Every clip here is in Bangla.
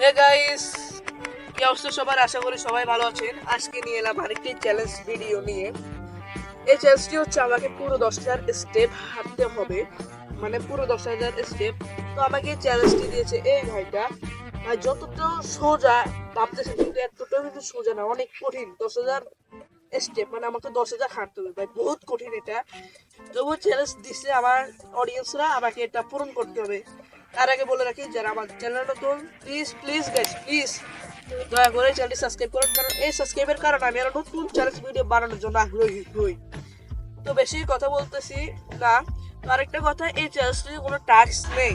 হে গাইস, কি অবস্থা সবার? আশা করি সবাই ভালো আছেন। আজকে নিয়ে এলাম আরেকটি চ্যালেঞ্জ ভিডিও নিয়ে। এই চ্যালেঞ্জটি হচ্ছে আমাকে পুরো 10,000 স্টেপ হাঁটতে হবে, মানে পুরো 10,000 স্টেপ। তো আমাকে এই চ্যালেঞ্জটি দিয়েছে এই ভাইটা। ভাই যতটা সোজা ভাবতেছেন কিন্তু এতটাও কিন্তু সোজা না, অনেক কঠিন। 10,000 স্টেপ মানে আমাকে 10,000 হাঁটতে হবে ভাই, বহুত কঠিন এটা। তবু চ্যালেঞ্জ দিচ্ছে আমার অডিয়েন্সরা, আমাকে এটা পূরণ করতে হবে। তার আগে বলে রাখি, যারা আমার চ্যানেল নতুন, প্লিজ প্লিজ গাইস প্লিজ দয়া করে চ্যানেলটি সাবস্ক্রাইব করুন, কারণ এই সাবস্ক্রাইবের কারণে আমি আরো নতুন চ্যালেঞ্জ ভিডিও বানানোর জন্য আগ্রহী হই। তো বেশি কথা বলতেছি না। তো আরেকটা কথা, এই চ্যালেঞ্জটির কোনো টাস্ক নেই,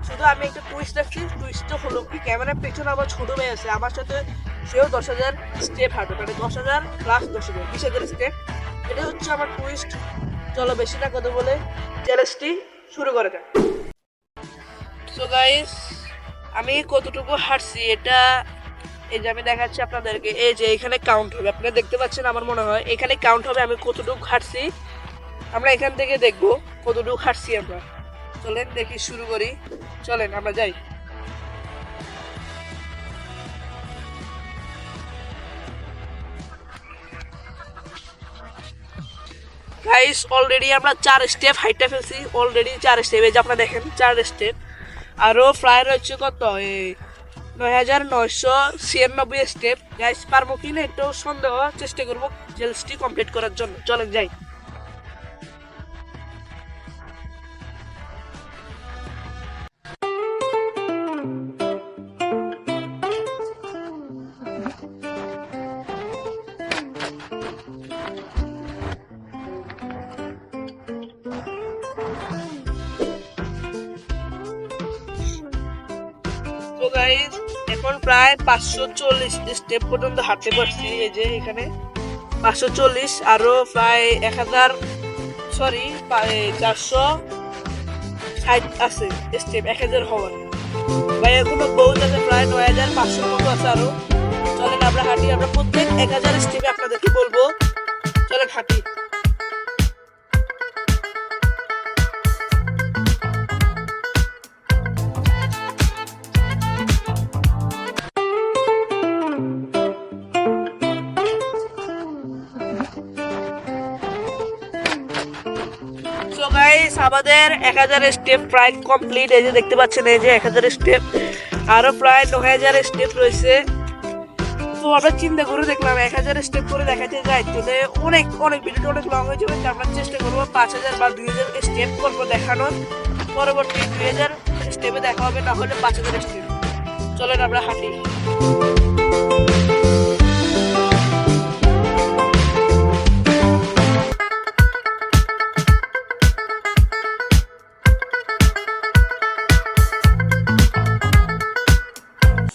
শুধু আমি একটা টুইস্ট রাখছি। টুইস্টটা হলো কি, ক্যামেরার পেছনে আমার ছোট ভাই আছে আমার সাথে, সেও 10,000 স্টেপ হাঁটবে, মানে 10,000 প্লাস 10,000 20,000 স্টেপ। এটা হচ্ছে আমার টুইস্ট। চলো বেশি না কথা বলে চ্যালেঞ্জটি শুরু করা যাক। সো গাইস, আমি কতটুকু হাঁটছি এটা এই যে আমি দেখাচ্ছি আপনাদেরকে। এই যে এখানে কাউন্ট হবে, আপনারা দেখতে পাচ্ছেন, আমার মনে হয় এখানে কাউন্ট হবে আমি কতটুকু হাঁটছি। আমরা এখান থেকে দেখবো কতটুকু হাঁটছি আমরা। চলেন দেখি, শুরু করি, চলেন আমরা যাই। গাইস, অলরেডি আমরা 4 স্টেপ হাইটে ফেলছি, অলরেডি 4 স্টেপ। এই যে আপনারা দেখেন 4 স্টেপ, আরও প্রায় রয়েছে কত, এই 9,996 স্টেপ। গাইস, পারবো কি না একটু সন্দেহ, চেষ্টা করবো চ্যালেঞ্জটি কমপ্লিট করার জন্য। চলেন যাই। তো গাইস, এখন প্রায় 540 স্টেপ পর্যন্ত হাঁটতে পারছি। এই যে এখানে 540, আরো প্রায় 1000, সরি 460 আছে স্টেপ 1000 হওয়ার। ভাই এখনো বহুত আছে, প্রায় 9,500 মতো আছে আরো। চলেন আমরা হাঁটি, আমরা প্রত্যেক 1000 স্টেপে আপনাদেরকে বলবো। চলেন হাঁটি। সো গাইস, আমাদের 1000 স্টেপ প্রায় কমপ্লিট। এই যে দেখতে পাচ্ছেন, এই যে 1000 স্টেপ, আরো প্রায় 9,000 স্টেপ রয়েছে। তো আমরা চিন্তা করে দেখলাম 1000 স্টেপ করে দেখাতে যাই তাহলে অনেক অনেক ভিডিওটা অনেক লং হয়ে যাবে। আমরা চেষ্টা করবো 5,000 বা 2,000 স্টেপ করবো দেখানোর। পরবর্তী 2,000 স্টেপে দেখা হবে, না হলে 5,000 স্টেপ। চলেন আমরা হাঁটি।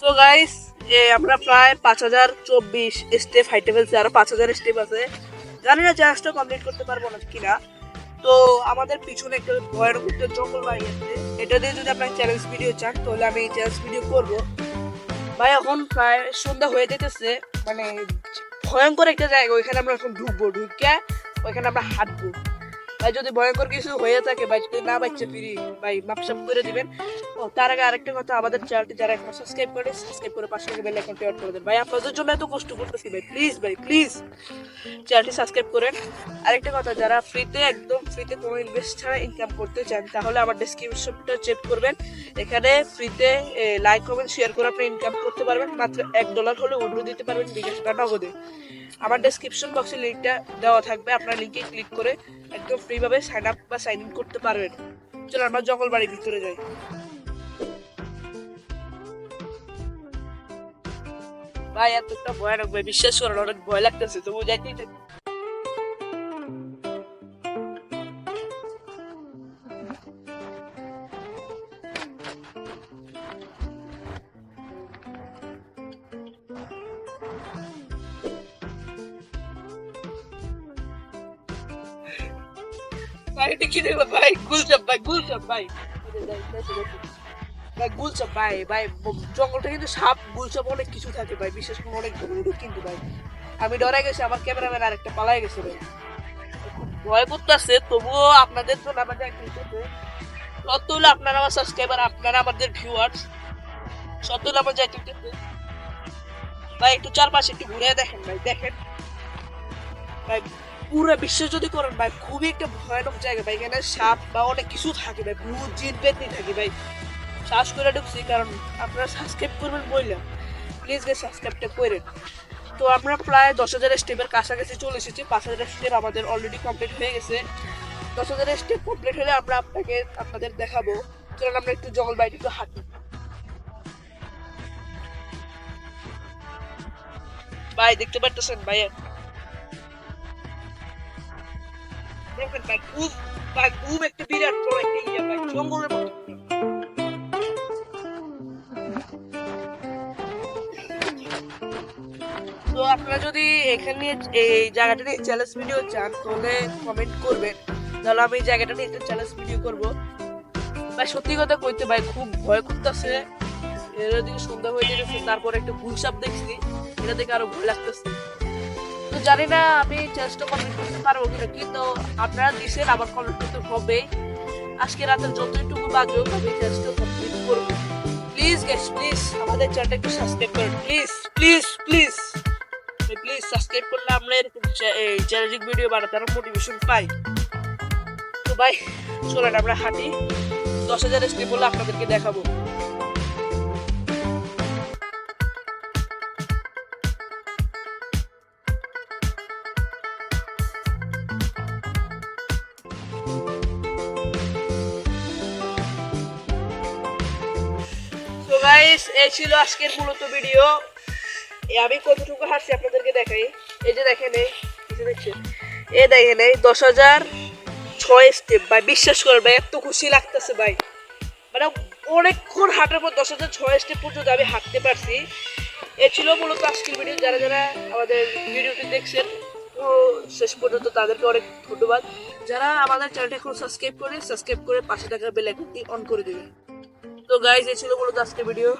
সো গাইস, আমরা প্রায় 5,024 স্টেপ হাইটে ফেলছি, আরো 5,000 স্টেপ আছে। জানি না চ্যালেঞ্জটা কমপ্লিট করতে পারবো না কিনা। তো আমাদের পিছনে একটা ভয়ানক একটা জঙ্গল বাড়ি আছে, এটা দিয়ে যদি আপনার চ্যালেঞ্জ ভিডিও চান তাহলে আমি এই চ্যালেঞ্জ ভিডিও করবো। ভাই এখন প্রায় সন্ধ্যা হয়ে যেতেছে, মানে ভয়ঙ্কর একটা জায়গা, ওইখানে আমরা এখন ঢুকবো, ঢুকে ওইখানে আমরা হাঁটবো। ভাই যদি ভয়ঙ্কর কিছু হয়ে থাকে, ভাই যদি না বাচ্চা ফিরি, ভাই মাপসাপ করে দিবেন। ও তার আগে আরেকটা কথা, আমাদের চ্যানেলটি যারা এখন সাবস্ক্রাইব করে পাশে বেল আইকনটি অন করে দেন। ভাই আপনাদের জন্য এত কষ্ট করতেছি, ভাই প্লিজ চ্যানেলটি সাবস্ক্রাইব করেন। আরেকটা কথা, যারা ফ্রিতে, একদম ফ্রিতে কোনো ইনভেস্ট ছাড়া ইনকাম করতে চান, তাহলে আমার ডেসক্রিপশনটা চেক করবেন। এখানে ফ্রিতে লাইক কমেন্ট শেয়ার করে আপনি ইনকাম করতে পারবেন। মাত্র $1 হলে উইথড্র দিতে পারবেন বিকাশ বা নগদে। আমার ডেসক্রিপশন বক্সে লিঙ্কটা দেওয়া থাকবে, আপনার লিঙ্কে ক্লিক করে একদম ফ্রিভাবে সাইন আপ বা সাইন ইন করতে পারবেন। চলো আমরা জঙ্গল বাড়ির ভিতরে যাই। ভাই এতটা ভয়ানক, ভাই বিশ্বাস করেন অনেক ভয় লাগতেছে, তবু যাইতেই ভাই। এটা কি দেখলাম ভাই? গুলচাপ ভাই, গুলচাপ ভাই, ভাই গুলচাপ ভাই। ভাই জঙ্গলটা কিন্তু সাপ গুলচাপ অনেক কিছু থাকে ভাই, বিশেষ করে অনেক বড় কিন্তু ভাই আমি ডরে গেছি, আমার ক্যামেরাম্যান আরেকটা পালাই গেছে ভাই। খুব ভয় করতেছে, তবুও আপনাদের জন্য আমাদের তত হলো আপনারা আমার সাবস্ক্রাইবার, আপনারা আমাদের ভিউয়ার্স। সত্য নামে যাইতে ভাই একটু চারপাশে একটু ঘুরে দেখেন ভাই, দেখেন ভাই পুরো বিশ্ব যদি করেন ভাই খুবই একটা ভয়ানক জায়গা ভাই, এখানে সাপ বা অনেক কিছু থাকে ভাই, ভূত জিন পেতনি থাকে ভাই। শ্বাস করে ঢুকছি কারণ আপনারা সাবস্ক্রাইব করবেন বললাম, প্লিজ গাইস সাবস্ক্রাইবটা করেন। তো আমরা প্রায় 10,000 স্টেপের কাছাকাছি চলে এসেছি, 5,000 স্টেপ আমাদের অলরেডি কমপ্লিট হয়ে গেছে। 10,000 স্টেপ কমপ্লিট হলে আমরা আপনাদের দেখাবো। চলুন আমরা একটু জঙ্গল বাইরে একটু হাঁটি। ভাই দেখতে পারতেছেন ভাই, দেখেন ভাই খুব একটা বিরাট বড় একটা ইয়া ভাই, জঙ্গলের মতো। তো আপনারা যদি এখানে এই জায়গাটা নিয়ে চ্যালেঞ্জ ভিডিও চান তাহলে কমেন্ট করবেন, তাহলে আমি এই জায়গাটা নিয়ে একটা চ্যালেঞ্জ ভিডিও করবো। ভাই সত্যি কথা কইতে ভাই খুব ভয় করতেছে, এর দিকে সন্ধ্যা হয়ে যেতেছে, তারপরে একটা গুলসাপ দেখছি, এটা দেখে আরো ভয় লাগতেছে। তো জানি না আমি চ্যালেঞ্জটা কমপ্লিট করতে পারবো কিনা, কিন্তু আপনারা দিছেন আবার কমপ্লিট করতে হবে। আজকে রাতের যতটুকু বাজে আমি চ্যালেঞ্জটা কমপ্লিট করবো। প্লিজ গাইস প্লিজ আমাদের চ্যানেলটা একটু সাবস্ক্রাইব করুন, please please please please subscribe করলে আমরা এরকম এই চ্যালেঞ্জিং ভিডিও বানাতে আরো মোটিভেশন পাই। তো ভাই চলেন আমরা হাঁটি, 10,000 স্টেপ বলে আপনাদেরকে দেখাবো। তো গাইস এই ছিল আজকের মূলত ভিডিও। আমি কতটুকু হাঁটছি আপনাদেরকে দেখাই। এই যে দেখেন, এই যে দেখছেন, এই দেখেন এই 10,006 স্টেপ ভাই, বিশ্বাস করেন ভাই এত খুশি লাগতেছে ভাই, মানে অনেকক্ষণ হাঁটার পর 10,006 স্টেপ পর্যন্ত আমি হাঁটতে পারছি। এ ছিল মূলত আজকের ভিডিও। যারা যারা আমাদের ভিডিওটি দেখছেন তো শেষ পর্যন্ত তাদেরকে অনেক ধন্যবাদ। যারা আমাদের চ্যানেলটা এখন সাবস্ক্রাইব করে পাশে থাকা বেল আইকনটি অন করে দেবেন। তো গাইস এই ছিল মূলত আজকের ভিডিও।